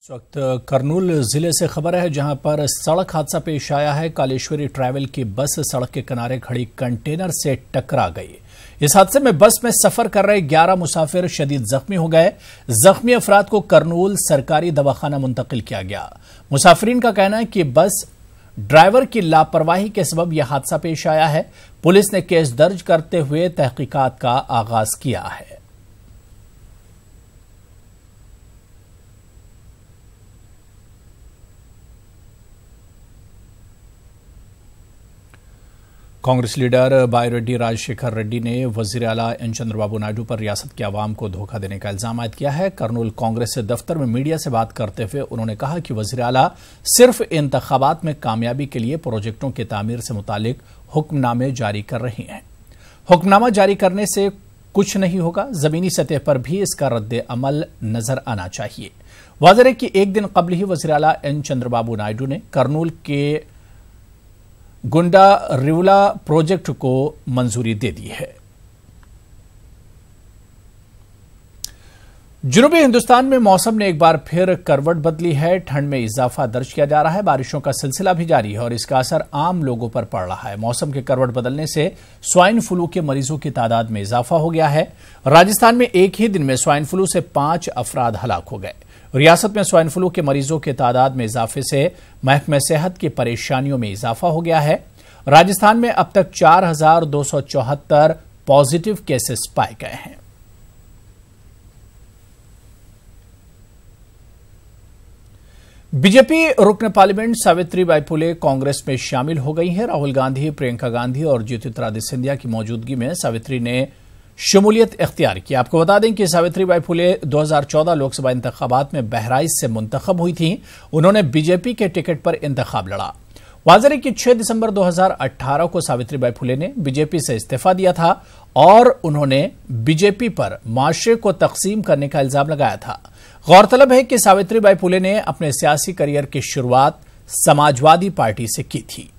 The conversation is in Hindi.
इस वक्त करनूल जिले से खबर है जहां पर सड़क हादसा पेश आया है। कालेश्वरी ट्रैवल की बस सड़क के किनारे खड़ी कंटेनर से टकरा गई। इस हादसे में बस में सफर कर रहे 11 मुसाफिर शदीद जख्मी हो गए। जख्मी अफराद को करनूल सरकारी दवाखाना मुंतकिल किया गया। मुसाफिरीन का कहना है कि बस ड्राइवर की लापरवाही के सबब यह हादसा पेश आया है। पुलिस ने केस दर्ज करते हुए तहकीकात का आगाज किया है। कांग्रेस लीडर बायरेड्डी राजशेखर रेड्डी ने वजीर आला एन चंद्रबाबू नायडू पर रियासत के अवाम को धोखा देने का इल्जाम आयद किया है। करनूल कांग्रेस दफ्तर में मीडिया से बात करते हुए उन्होंने कहा कि वजीर आला सिर्फ इंतखाबात में कामयाबी के लिए प्रोजेक्टों की तामीर से मुतालिक हुक्मनामे जारी कर रही हैं। हुक्मनामा जारी करने से कुछ नहीं होगा, जमीनी सतह पर भी इसका रद्द अमल नजर आना चाहिए। वाज़ेह है कि एक दिन कबल ही वजीर आला एन चंद्रबाबू नायडू ने करनूल के गुंडा रिवला प्रोजेक्ट को मंजूरी दे दी है। जनूबी हिंदुस्तान में मौसम ने एक बार फिर करवट बदली है। ठंड में इजाफा दर्ज किया जा रहा है। बारिशों का सिलसिला भी जारी है और इसका असर आम लोगों पर पड़ रहा है। मौसम के करवट बदलने से स्वाइन फ्लू के मरीजों की तादाद में इजाफा हो गया है। राजस्थान में एक ही दिन में स्वाइन फ्लू से 5 अफराद हलाक हो गए। रियासत में स्वाइन फ्लू के मरीजों की तादाद में इजाफे से महकमे सेहत की परेशानियों में इजाफा हो गया है। राजस्थान में अब तक 4,274 पॉजिटिव केसेस पाए गए हैं। बीजेपी रुकन पार्लियामेंट सावित्रीबाई फुले कांग्रेस में शामिल हो गई हैं। राहुल गांधी, प्रियंका गांधी और ज्योतिरादित्य सिंधिया की मौजूदगी में सावित्री ने शमूलियत इख्तियार की। आपको बता दें कि सावित्रीबाई फुले 2014 लोकसभा इंतखाबात में बहराइच से मुंतखब हुई थीं। उन्होंने बीजेपी के टिकट पर इंतखाब लड़ा। वाज़ेह है कि 6 दिसंबर 2018 को सावित्रीबाई फुले ने बीजेपी से इस्तीफा दिया था और उन्होंने बीजेपी पर माशरे को तकसीम करने का इल्जाम लगाया था। गौरतलब है कि सावित्रीबाई फुले ने अपने सियासी करियर की शुरुआत समाजवादी पार्टी से की थी।